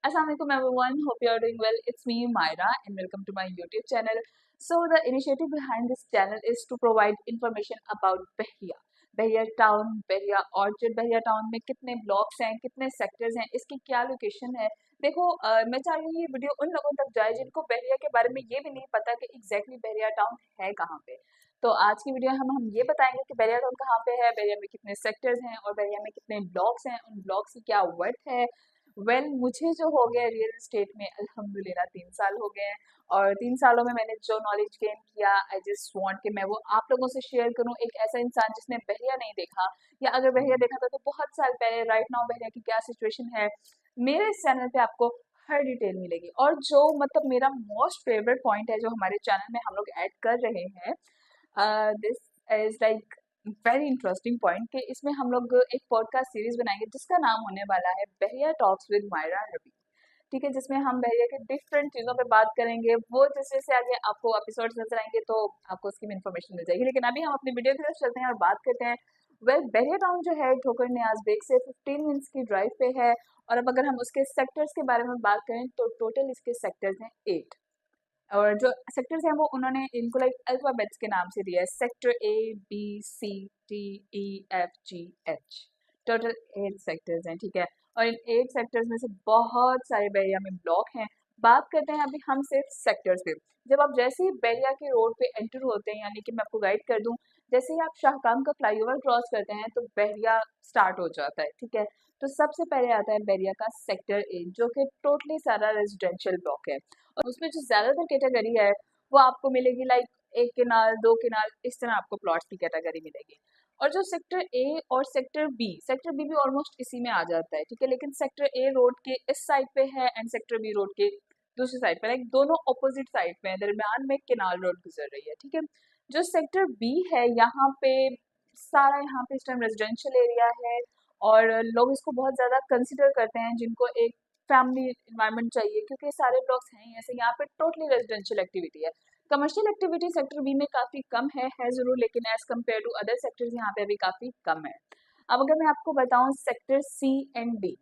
Assalamualaikum everyone. Hope you are doing well. It's me Myra and welcome to my YouTube channel. So the initiative behind this channel is to provide information about Bahia. बहिया town, बहिया orchard, बहिया town में कितने blocks हैं, कितने sectors हैं, इसकी क्या लोकेशन है। देखो मैं चाह रही हूँ ये वीडियो उन लोगों तक जाए जिनको बहरिया के बारे में ये भी नहीं पता कि एग्जैक्टली बहरिया टाउन है कहाँ पे। तो आज की वीडियो हम ये बताएंगे कि बहरिया टाउन कहाँ पे है, बहरिया में कितने सेक्टर्स हैं और बहरिया में कितने ब्लॉक्स हैं, उन ब्लॉक्स की क्या वर्थ है। मुझे जो हो गया रियल एस्टेट में अल्हम्दुलिल्लाह 3 साल हो गए हैं और 3 सालों में मैंने जो नॉलेज गेन किया आई जस्ट वांट कि मैं वो आप लोगों से शेयर करूं। एक ऐसा इंसान जिसने बहरिया नहीं देखा या अगर बहरिया देखा था तो बहुत साल पहले, राइट नाउ बहरिया की क्या सिचुएशन है, मेरे इस चैनल पे आपको हर डिटेल मिलेगी। और जो मतलब मेरा मोस्ट फेवरेट पॉइंट है जो हमारे चैनल में हम लोग ऐड कर रहे हैं, this is like very interesting point कि इसमें हम लोग एक पॉडकास्ट सीरीज बनाएंगे जिसका नाम होने वाला है बहरिया टॉक्स विद मायरा रवि। ठीक है, जिसमें हम बहरिया के डिफरेंट चीज़ों पे बात करेंगे। वो जैसे जैसे आगे आपको एपिसोड्स नजर आएंगे तो आपको उसकी भी इन्फॉर्मेशन मिल जाएगी। लेकिन अभी हम अपनी वीडियो की तरफ चलते हैं और बात करते हैं। बहरिया टाउन जो है ठोकर न्याज बेग से 15 मिनट्स की ड्राइव पे है। और अब अगर हम उसके सेक्टर्स के बारे में बात करें तो टोटल इसके सेक्टर्स हैं 8। और जो सेक्टर्स हैं वो उन्होंने इनको लाइक अल्फाबेट्स के नाम से दिया है, sector A B C D E F G H। Total 8 sectors हैं, ठीक है। और इन 8 सेक्टर्स में से बहुत सारे बैरिया में ब्लॉक हैं। बात करते हैं अभी हम सिर्फ सेक्टर्स पे। जब आप जैसे ही बैरिया के रोड पे एंटर होते हैं, यानी कि मैं आपको गाइड कर दूं, जैसे ही आप शाहकाम का फ्लाईओवर क्रॉस करते हैं तो बैरिया स्टार्ट हो जाता है, ठीक है। तो सबसे पहले आता है बैरिया का सेक्टर ए, जो कि टोटली सारा रेजिडेंशियल ब्लॉक है। और उसमें जो ज्यादातर कैटेगरी है वो आपको मिलेगी लाइक एक किनाल, दो किनाल, इस तरह आपको प्लॉट्स की कैटेगरी मिलेगी। और जो सेक्टर बी भी ऑलमोस्ट इसी में आ जाता है, ठीक है। लेकिन सेक्टर ए रोड के इस साइड पे है एंड सेक्टर बी रोड के दूसरी साइड पे, लाइक दोनों ऑपोजिट साइड पे है, दरमियान में केनाल रोड गुजर रही है, ठीक है। जो सेक्टर बी है यहाँ पे सारा, यहाँ पे इस टाइम रेजिडेंशियल एरिया है और लोग इसको बहुत ज्यादा कंसिडर करते हैं जिनको एक फैमिली इन्वायरमेंट चाहिए, क्योंकि सारे ब्लॉक्स हैं ऐसे। यहाँ पे टोटली रेजिडेंशियल एक्टिविटी है। कमर्शियल एक्टिविटी सेक्टर बी में काफी कम है जरूर, लेकिन as compare to other sectors यहाँ पे भी काफी कम है। अब अगर मैं आपको बताऊं sector C and D,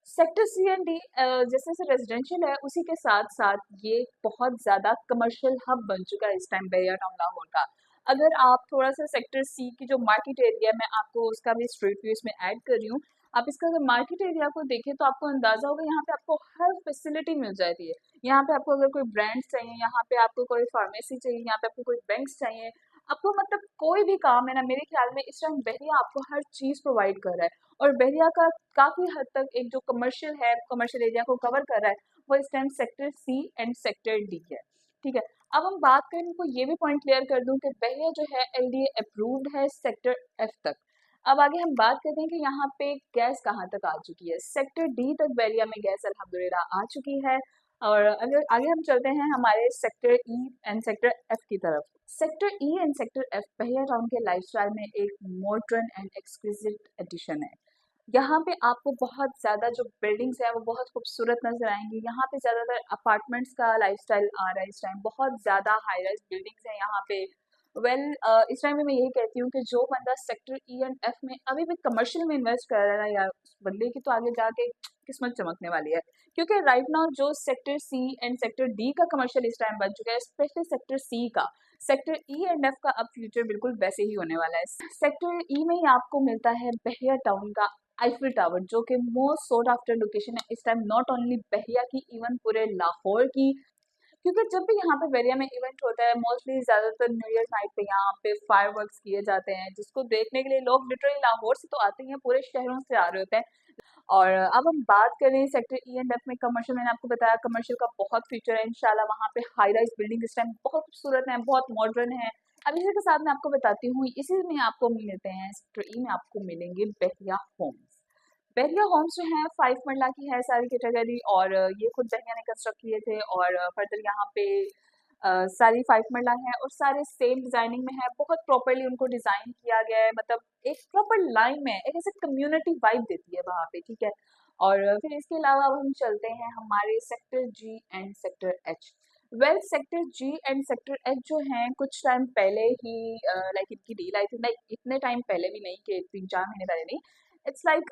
sector C and D जैसे जैसे रेजिडेंशियल है उसी के साथ साथ ये बहुत ज्यादा कमर्शियल हब बन चुका है इस टाइम बहरिया टाउन लाहौर का। अगर आप थोड़ा सा सेक्टर सी की जो मार्केट एरिया, मैं आपको उसका भी स्ट्रीट व्यू इसमें ऐड कर रही हूँ, आप इसका अगर मार्केट एरिया को देखें तो आपको अंदाजा होगा यहाँ पे आपको हर फैसिलिटी मिल जाती है। यहाँ पे आपको अगर कोई ब्रांड्स चाहिए, यहाँ पे आपको कोई फार्मेसी चाहिए, यहाँ पे आपको कोई बैंक्स चाहिए, आपको मतलब कोई भी काम है ना, मेरे ख्याल में इस टाइम बहरिया आपको हर चीज प्रोवाइड कर रहा है। और बहरिया का काफी हद तक एक जो कमर्शियल है, कमर्शियल एरिया को कवर कर रहा है, वो इस time sector C and sector D है, ठीक है। अब हम बात करें, इनको ये भी पॉइंट क्लियर कर दूं कि बहरिया जो है एलडीए अप्रूव्ड है सेक्टर एफ तक। अब आगे हम बात करते हैं कि यहाँ पे गैस कहाँ तक आ चुकी है। सेक्टर डी तक बहरिया में गैस अल्हम्दुलिल्लाह आ चुकी है। और अगर आगे हम चलते हैं हमारे sector E and sector F की तरफ, sector E and sector F Bahria town के लाइफस्टाइल में एक मॉडर्न एंड एक्सक्लूसिव एडिशन है। यहाँ पे आपको बहुत ज़्यादा जो बिल्डिंग्स है वो बहुत खूबसूरत नजर आएंगी। यहाँ पे ज़्यादातर अपार्टमेंट्स का लाइफस्टाइल आ रहा है इस टाइम, बहुत ज़्यादा हाई राइज बिल्डिंग्स हैं यहाँ पे। इस टाइम में मैं यही कहती हूँ कि जो बंदा सेक्टर ई एंड एफ में अभी भी कमर्शियल में इन्वेस्ट कर रहा है यार, उस बंदे की तो आगे जाके किस्मत चमकने वाली है। क्योंकि राइट नाउ जो sector C and sector D का कमर्शियल इस टाइम बन चुका है, स्पेशली सेक्टर सी का, सेक्टर ई एंड एफ का अब फ्यूचर बिल्कुल वैसे ही होने वाला है। सेक्टर ई में ही आपको मिलता है बहरिया टाउन का आईफिल टावर, जो कि मोस्ट सोट आफ्टर लोकेशन है इस टाइम, नॉट ओनली बहरिया की, इवन पूरे लाहौर की। क्योंकि जब भी यहाँ पे बहरिया में इवेंट होता है, मोस्टली ज्यादातर न्यू ईयर नाइट पे यहाँ पे फायरवर्क्स किए जाते हैं, जिसको देखने के लिए लोग लिटरली लाहौर से तो आते ही हैं, पूरे शहरों से आ रहे होते हैं। और अब हम बात करें सेक्टर ई एंड एफ में कमर्शियल, मैंने आपको बताया कमर्शियल का बहुत फ्यूचर है इंशाल्लाह। वहाँ पे हाई राइज बिल्डिंग इस टाइम बहुत खूबसूरत है, बहुत मॉडर्न है। अब इसी के साथ मैं आपको बताती हूँ, इसी में आपको मिलते हैं सेक्टर ई में आपको मिलेंगे बहरिया होम्स। बहरिया होम्स जो है 5 मरला की है सारी कैटेगरी, और ये खुद बहरिया ने कंस्ट्रक्ट किए थे। और फर्दर यहाँ पे सारी 5 मरला है और सारे सेम डिजाइनिंग में है, बहुत प्रॉपरली उनको डिजाइन किया गया है, मतलब एक प्रॉपर लाइन में एक ऐसे कम्युनिटी वाइब देती है वहाँ पे, ठीक है। और फिर इसके अलावा अब हम चलते हैं हमारे sector G and sector H. Sector G and sector H जो हैं कुछ टाइम पहले ही लाइक इनकी डील आई थी, लाइक इतने टाइम पहले भी नहीं कि 3-4 महीने पहले नहीं, इट्स लाइक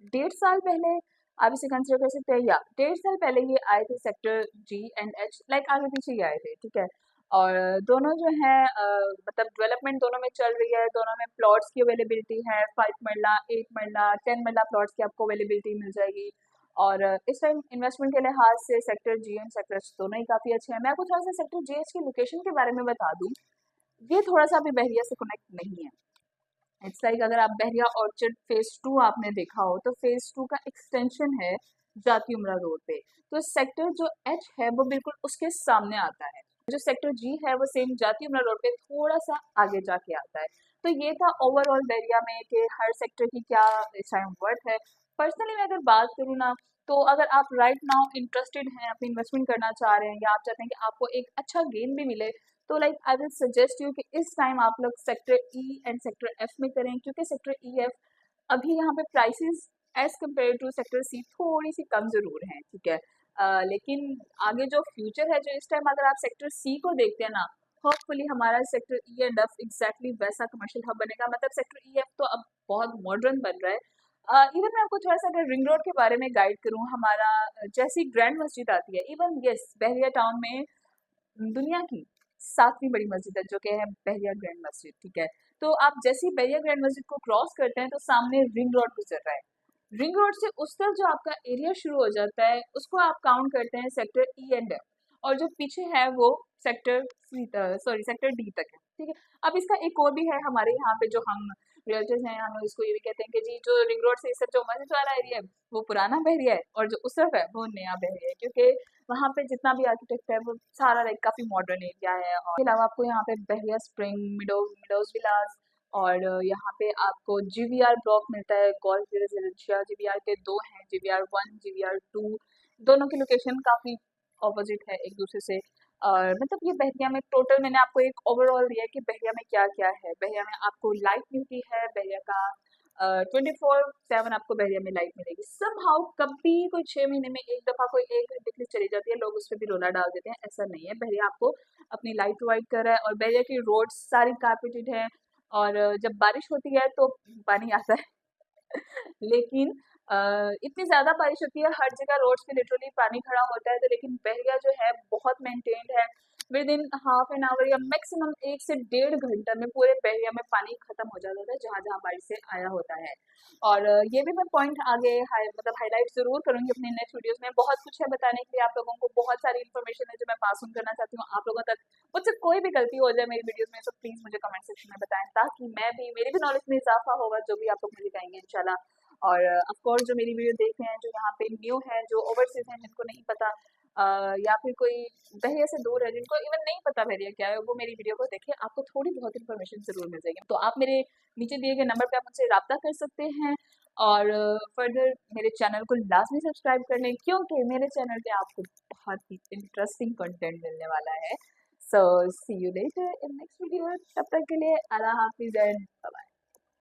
1.5 साल पहले आप इसे कंसिडर कर सकते हैं। या 1.5 साल पहले ये आए थे sector G and H, like आगे पीछे ही आए थे, ठीक है। और दोनों जो है मतलब डेवलपमेंट दोनों में चल रही है, दोनों में प्लॉट्स की अवेलेबिलिटी है, 5 मरला 8 मरला 10 मरला प्लॉट्स की आपको अवेलेबिलिटी मिल जाएगी। और इस टाइम इन्वेस्टमेंट के लिहाज से sector G and sector H दोनों ही काफ़ी अच्छे हैं। मैं आपको थोड़ा सा सेक्टर जी एच की लोकेशन के बारे में बता दूँ, ये थोड़ा सा अभी बहरिया से कनेक्ट नहीं है। इट्स लाइक अगर आप बहरिया ऑर्चर्ड फेज 2 आपने देखा हो, तो फेज 2 का एक्सटेंशन है जाती उमरा रोड पे। तो सेक्टर जो एच है वो बिल्कुल उसके सामने आता है। जो सेक्टर जी है वो सेम जाती उमरा रोड पे थोड़ा सा आगे जाके आता है। तो ये था ओवरऑल बहरिया में कि हर सेक्टर की क्या इस टाइम वर्थ है। पर्सनली मैं अगर बात करूँ ना, तो अगर आप राइट नाउ इंटरेस्टेड हैं, अपनी इन्वेस्टमेंट करना चाह रहे हैं, या आप चाहते हैं कि आपको एक अच्छा गेन भी मिले, तो like I will suggest you कि इस टाइम आप लोग sector E and sector F में करें, क्योंकि सेक्टर ई एफ अभी यहाँ पे prices as compare to sector C थोड़ी सी कम जरूर हैं, ठीक है। लेकिन आगे जो फ्यूचर है, जो इस टाइम अगर आप सेक्टर सी को देखते हैं ना, होपफुली हमारा sector E and F exactly वैसा कमर्शियल हब बनेगा। मतलब सेक्टर ई एफ तो अब बहुत मॉडर्न बन रहा है। इवन मैं आपको थोड़ा सा अगर रिंग रोड के बारे में गाइड करूँ, हमारा जैसी ग्रैंड मस्जिद आती है, इवन यस बहरिया टाउन में दुनिया की 7वीं बड़ी मस्जिद है, जो कि है बहरिया ग्रैंड मस्जिद, ठीक है। तो आप जैसे ही बहरिया ग्रैंड मस्जिद को क्रॉस करते हैं, तो सामने रिंग रोड गुजर रहा है। रिंग रोड से उस तरफ जो आपका एरिया शुरू हो जाता है, उसको आप काउंट करते हैं सेक्टर ई एंड एफ, और जो पीछे है वो sector C, sorry sector D तक है, ठीक है। अब इसका एक और भी है हमारे यहाँ पे, जो हम रियल्टर्स हैं, हम लोग इसको ये भी कहते हैं कि जी जो रिंग रोड से इस तरफ जो मस्जिद वाला एरिया है वो पुराना बहरिया है, और जो उस तरफ है वो नया बहरिया है, क्योंकि वहाँ पे जितना भी आर्किटेक्ट है वो सारा लाइक काफी मॉडर्न एरिया है। और इसके अलावा आपको यहाँ पे बहरिया स्प्रिंग, मिडोज विलास, और यहाँ पे आपको जीवीआर ब्लॉक मिलता है, गोल्फ रेजिडेंशिया। जीवीआर के दो हैं, जीवीआर 1, जीवीआर 2, दोनों की लोकेशन काफी ऑपोजिट है एक दूसरे से। और मतलब ये बहरिया में टोटल मैंने आपको एक ओवरऑल दिया है कि बहरिया में क्या क्या है। बहरिया में आपको लाइट मिलती है, बहरिया का 24/7 आपको बहरिया में लाइट मिलेगी। समहाउ कभी कोई 6 महीने में एक दफा कोई 1 घंटे के लिए चली जाती है, लोग उस पर भी रोला डाल देते हैं, ऐसा नहीं है। बहरिया आपको अपनी लाइट प्रोवाइड कर रहा है, और बहरिया की रोड सारी कारपेटेड है। और जब बारिश होती है तो पानी आता है लेकिन इतनी ज़्यादा बारिश होती है, हर जगह रोड्स पे लिटरली पानी खड़ा होता है। तो लेकिन बहरिया जो है बहुत मेंटेन्ड है। With in half an hour या मैक्सिमम 1 से 1.5 घंटा में पूरे बहरिया में पानी खत्म हो जाता है, जहाँ जहाँ बारिश से आया होता है। और ये भी मैं पॉइंट आगे मतलब हाईलाइट जरूर करूंगी अपने नेक्स्ट वीडियोस में। बहुत कुछ है बताने के लिए आप लोगों को, बहुत सारी इन्फॉर्मेशन है जो मैं पास ऑन करना चाहती हूँ आप लोगों तक। मुझसे कोई भी गलती हो जाए मेरी वीडियोस में, तो प्लीज मुझे कमेंट सेक्शन में बताएं, ताकि मेरी भी नॉलेज में इजाफा होगा, जो भी आप लोग मुझे कहेंगे इंशाल्लाह। और ऑफ कोर्स जो मेरी वीडियो देख रहे हैं, जो यहाँ पे न्यू है, जो ओवरसीज हैं, जिनको नहीं पता, या फिर कोई बहरिया से दूर है, जिनको इवन नहीं पता बहरिया क्या है, वो मेरी वीडियो को देखें, आपको थोड़ी बहुत इन्फॉर्मेशन जरूर मिल जाएगी। तो आप मेरे नीचे दिए गए नंबर पे आप मुझसे रब्ता कर सकते हैं। और फर्दर मेरे चैनल को लाजमी सब्सक्राइब कर लें, क्योंकि मेरे चैनल पे आपको बहुत ही इंटरेस्टिंग कंटेंट मिलने वाला है। So see you later in next video. तब तक के लिए अल्लाह हाफिज एंड बाय।